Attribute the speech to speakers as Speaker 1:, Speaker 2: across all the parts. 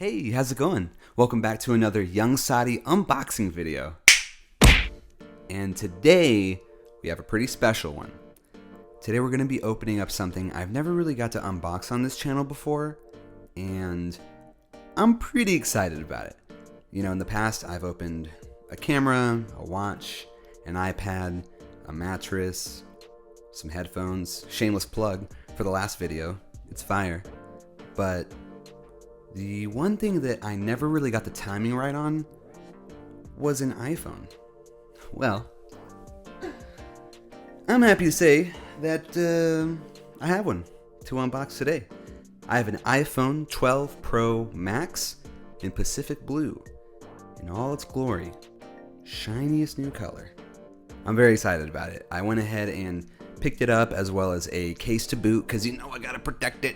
Speaker 1: Hey, how's it going? Welcome back to another Young Saadi unboxing video. And today, we have a pretty special one. Today we're going to be opening up something I've never really got to unbox on this channel before, and I'm pretty excited about it. You know, in the past, I've opened a camera, a watch, an iPad, a mattress, some headphones, shameless plug for the last video, it's fire. But the one thing that I never really got the timing right on was an iPhone. Well, I'm happy to say that I have one to unbox today. I have an iPhone 12 Pro Max in Pacific Blue in all its glory, shiniest new color. I'm very excited about it. I went ahead and picked it up as well as a case to boot because you know I gotta protect it.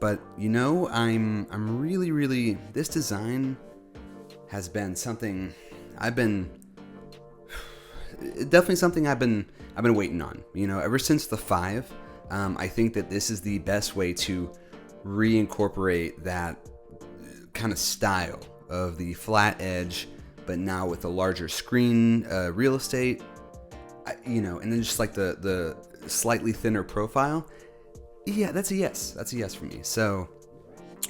Speaker 1: But you know, I'm really this design has been something definitely something I've been waiting on. You know, ever since the 5, I think that this is the best way to reincorporate that kind of style of the flat edge, but now with a larger screen real estate. You know, and then just like the slightly thinner profile. Yeah, that's a yes. That's a yes for me. So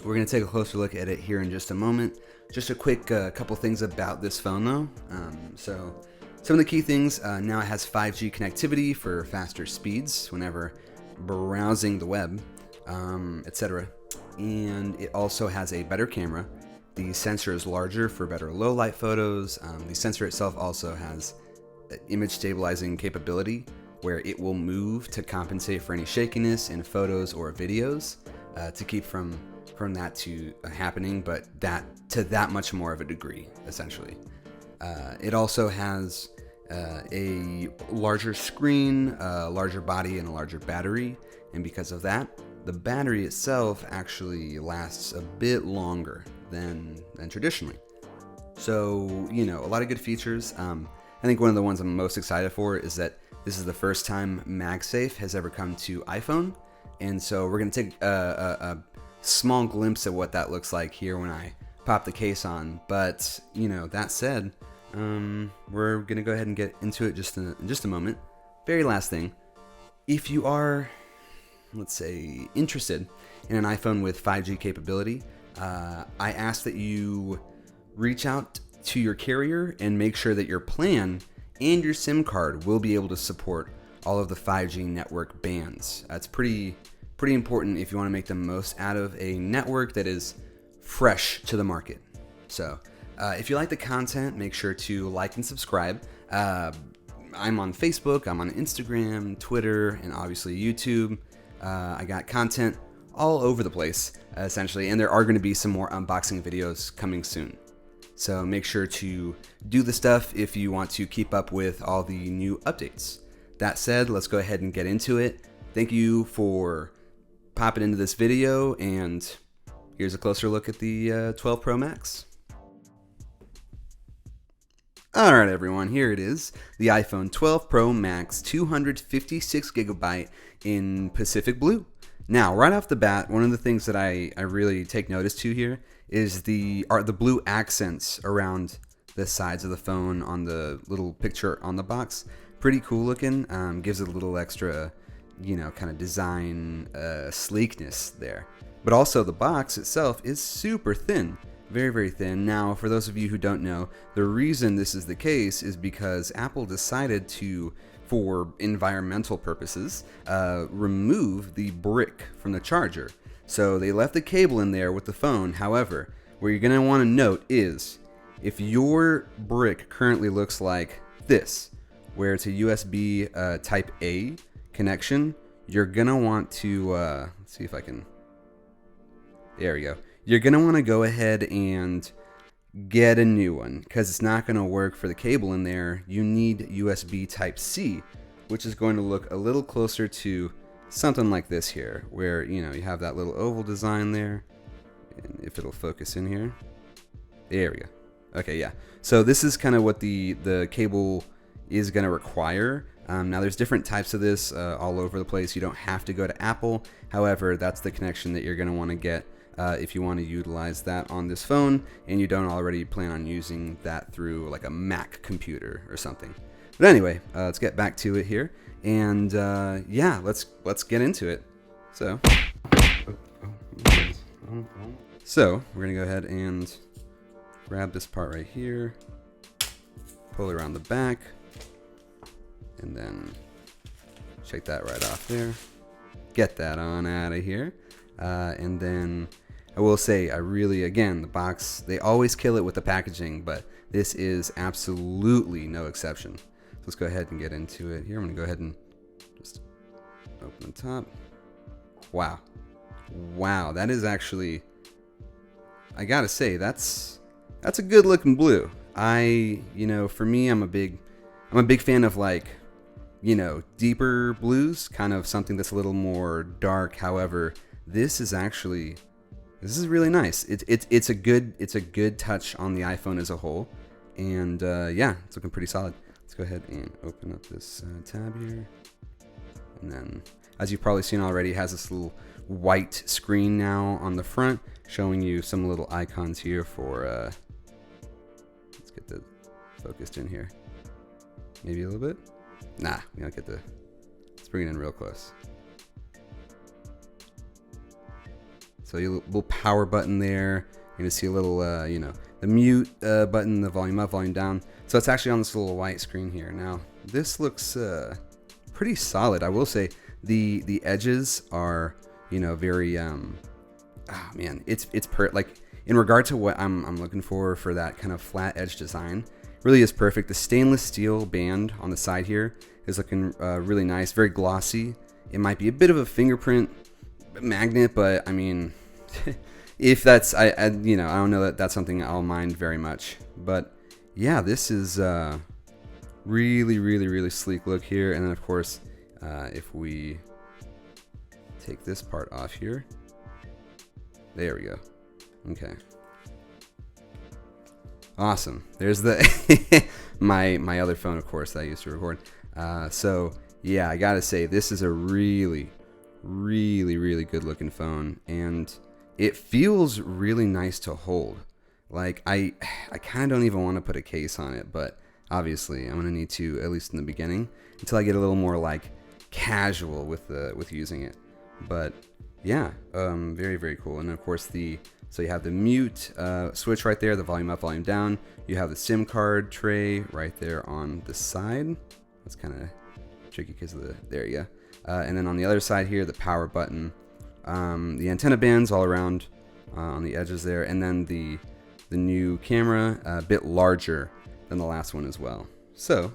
Speaker 1: we're going to take a closer look at it here in just a moment. Just a quick couple things about this phone though. So some of the key things, now it has 5G connectivity for faster speeds whenever browsing the web, etc. And it also has a better camera. The sensor is larger for better low light photos. The sensor itself also has image stabilizing capability, where it will move to compensate for any shakiness in photos or videos, to keep from that to happening, but that much more of a degree, essentially. It also has a larger screen, a larger body, and a larger battery, and because of that, the battery itself actually lasts a bit longer than traditionally. So, you know, a lot of good features. I think one of the ones I'm most excited for is that this is the first time MagSafe has ever come to iPhone, and so we're going to take a small glimpse of what that looks like here when I pop the case on. But, you know, that said, we're going to go ahead and get into it in just a moment. Very last thing, if you are, let's say, interested in an iPhone with 5G capability, I ask that you reach out to your carrier and make sure that your plan and your SIM card will be able to support all of the 5G network bands. That's pretty important if you want to make the most out of a network that is fresh to the market. So if you like the content, make sure to like and subscribe. I'm on Facebook, I'm on Instagram, Twitter, and obviously YouTube. I got content all over the place, essentially, and there are going to be some more unboxing videos coming soon. So make sure to do the stuff if you want to keep up with all the new updates. That said, let's go ahead and get into it. Thank you for popping into this video, and here's a closer look at the 12 Pro Max. Alright everyone, here it is, the iPhone 12 Pro Max 256GB in Pacific Blue. Now, right off the bat, one of the things that I really take notice to here is the blue accents around the sides of the phone on the little picture on the box. Pretty cool looking, gives it a little extra, you know, kind of design sleekness there. But also the box itself is super thin, very thin. Now, for those of you who don't know, the reason this is the case is because Apple decided to, for environmental purposes, remove the brick from the charger. So they left the cable in there with the phone. However, what you're going to want to note is if your brick currently looks like this, where it's a USB type A connection, you're going to want to, let's see if I can, there we go. You're going to want to go ahead and get a new one because it's not going to work for the cable in there. You need USB type C, which is going to look a little closer to something like this here, where, you know, you have that little oval design there, and if it'll focus in here, there we go. Okay, yeah. So this is kind of what the cable is going to require. Now there's different types of this all over the place. You don't have to go to Apple. However, that's the connection that you're going to want to get if you want to utilize that on this phone and you don't already plan on using that through like a Mac computer or something. But anyway, let's get back to it here, and yeah, let's get into it. So we're gonna go ahead and grab this part right here, pull it around the back, and then shake that right off there. Get that on out of here. And then I will say, again, the box, they always kill it with the packaging, but this is absolutely no exception. So let's go ahead and get into it here. I'm gonna go ahead and just open the top. Wow, that is actually, I gotta say, that's a good looking blue. For me, I'm a big fan of, like, deeper blues, kind of something that's a little more dark. However, this is really nice. It's a good touch on the iPhone as a whole, and yeah, it's looking pretty solid. Let's go ahead and open up this tab here, and then, as you've probably seen already, it has this little white screen now on the front, showing you some little icons here for. Let's get the focused in here. Maybe a little bit. Nah, we don't get the. Let's bring it in real close. So your little power button there. You're gonna see a little, the mute button, the volume up, volume down. So it's actually on this little white screen here. Now this looks pretty solid. I will say the edges are, very it's like, in regard to what I'm looking for that kind of flat edge design. Really is perfect. The stainless steel band on the side here is looking really nice, very glossy. It might be a bit of a fingerprint magnet, but I mean, if that's, I don't know that that's something I'll mind very much. But yeah, this is really sleek look here. And then of course, if we take this part off here, there we go. Okay. Awesome. There's the my other phone, of course, that I used to record. So yeah, I gotta say, this is a really good looking phone, and it feels really nice to hold. Like, I kind of don't even want to put a case on it, but obviously I'm gonna need to, at least in the beginning, until I get a little more like casual with using it. But yeah, very cool. And of course so you have the mute switch right there, the volume up, volume down. You have the SIM card tray right there on the side. That's kind of tricky because of there you go. And then on the other side here, the power button, the antenna bands all around on the edges there, and then the new camera, a bit larger than the last one as well. So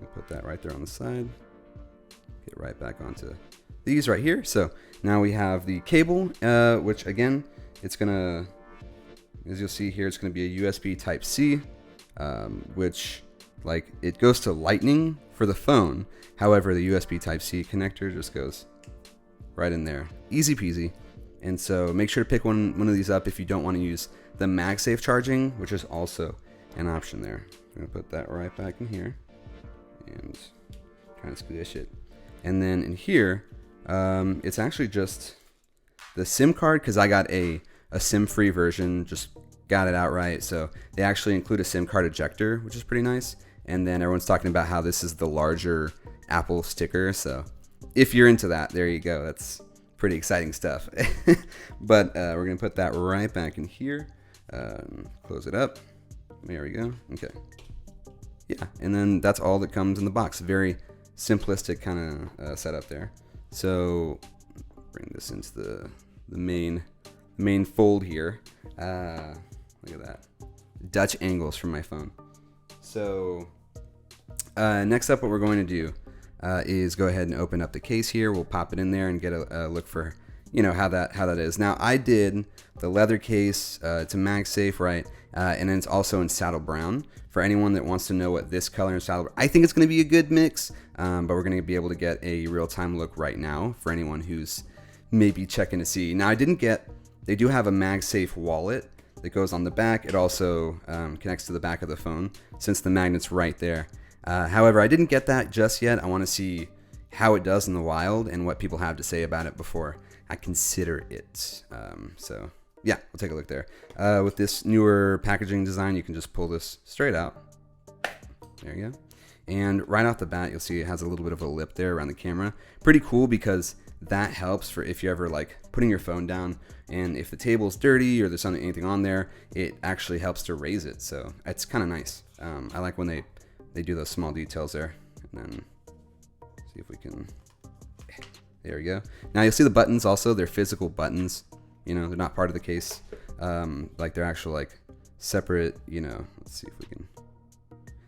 Speaker 1: I'll put that right there on the side. Get right back onto these right here. So now we have the cable, which again, it's gonna, as you'll see here, it's gonna be a USB Type-C, which, like, it goes to Lightning for the phone. However, the USB Type-C connector just goes right in there, easy peasy. And so make sure to pick one of these up if you don't want to use the MagSafe charging, which is also an option there. I'm gonna put that right back in here and try to squish it. And then in here, it's actually just the SIM card, because I got a SIM-free version, just got it outright. So they actually include a SIM card ejector, which is pretty nice. And then everyone's talking about how this is the larger Apple sticker. So if you're into that, there you go. That's pretty exciting stuff. But we're going to put that right back in here. Close it up. There we go. Okay. Yeah, and then that's all that comes in the box. Very simplistic kind of setup there. So bring this into the main fold here. Look at that. Dutch angles from my phone. So next up, what we're going to do is go ahead and open up the case here. We'll pop it in there and get a look for, how that is. Now, I did the leather case. It's a MagSafe, right? And then it's also in saddle brown. For anyone that wants to know what this color in saddle, I think it's going to be a good mix. But we're going to be able to get a real-time look right now for anyone who's maybe checking to see. Now, they do have a MagSafe wallet that goes on the back. It also connects to the back of the phone since the magnet's right there. However, I didn't get that just yet. I want to see how it does in the wild and what people have to say about it before I consider it. So yeah, we'll take a look there. With this newer packaging design, you can just pull this straight out. There you go. And right off the bat, you'll see it has a little bit of a lip there around the camera. Pretty cool, because that helps for if you're ever like putting your phone down and if the table's dirty or there's anything on there, it actually helps to raise it. So it's kind of nice. I like when they do those small details there. And then see if we can, there we go. Now you'll see the buttons also, they're physical buttons. You know, they're not part of the case. Like they're actual like separate, you know, let's see if we can,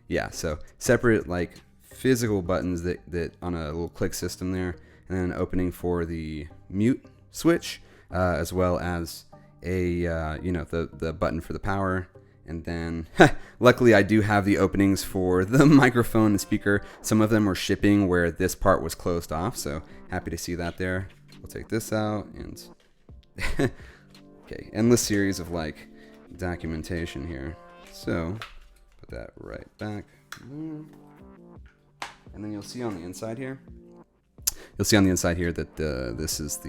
Speaker 1: yeah, so separate like physical buttons that on a little click system there, and then an opening for the mute switch, as well as a you know, the button for the power. And then luckily I do have the openings for the microphone and speaker. Some of them were shipping where this part was closed off, so happy to see that there. We'll take this out and okay, endless series of like documentation here. So put that right back. And then you'll see on the inside here, that this is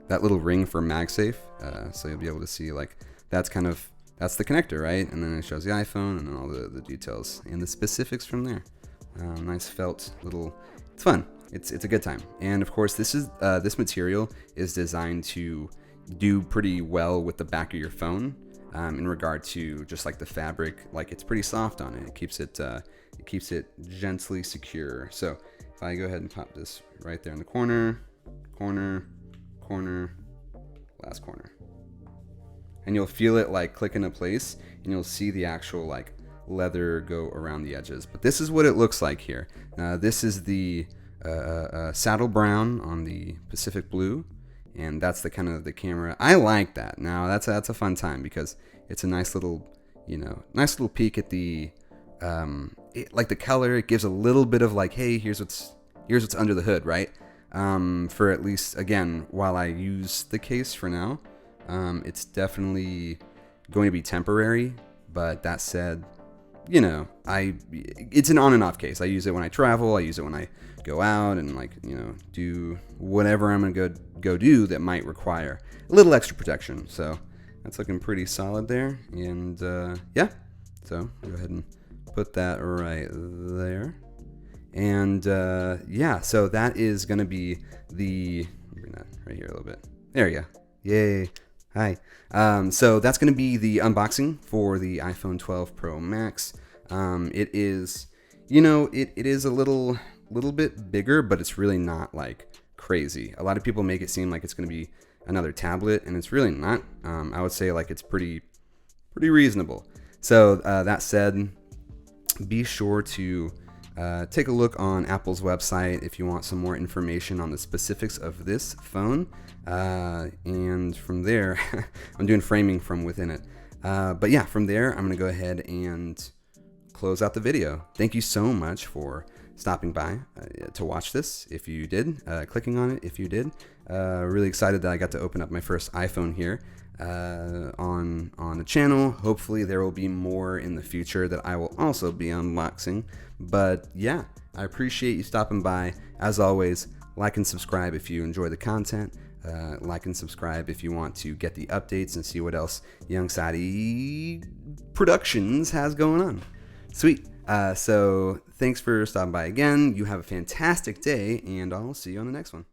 Speaker 1: that little ring for MagSafe. So you'll be able to see like that's the connector, right? And then it shows the iPhone and then all the details and the specifics from there. Nice felt little, it's fun. It's a good time. And of course, this material is designed to do pretty well with the back of your phone. In regard to just like the fabric, like it's pretty soft on it. It keeps it gently secure. So if I go ahead and pop this right there in the corner, last corner, and you'll feel it like click into place, and you'll see the actual like leather go around the edges. But this is what it looks like here. This is the saddle brown on the Pacific blue. And that's the kind of the camera. I like that. Now that's a fun time because it's a nice little, you know, nice little peek at the, like the color. It gives a little bit of like, hey, here's what's under the hood, right? For at least, again, while I use the case for now, it's definitely going to be temporary. But that said, you know, it's an on and off case. I use it when I travel. I use it when I go out and like, you know, do whatever I'm gonna go do that might require a little extra protection. So that's looking pretty solid there. And yeah, so go ahead and put that right there. And yeah, so that is gonna be bring that right here a little bit. There you go. Yay. Hi. So that's going to be the unboxing for the iPhone 12 Pro Max. It is, you know, it is a little bit bigger, but it's really not like crazy. A lot of people make it seem like it's going to be another tablet, and it's really not. I would say like it's pretty reasonable. So that said, be sure to take a look on Apple's website if you want some more information on the specifics of this phone. And from there, I'm doing framing from within it. But yeah, from there, I'm going to go ahead and close out the video. Thank you so much for stopping by to watch this, if you did, clicking on it if you did. Really excited that I got to open up my first iPhone here on the channel. Hopefully there will be more in the future that I will also be unboxing. But yeah, I appreciate you stopping by. As always, like and subscribe if you enjoy the content. Like and subscribe if you want to get the updates and see what else Young Saadi Productions has going on. Sweet. So thanks for stopping by again. You have a fantastic day, and I'll see you on the next one.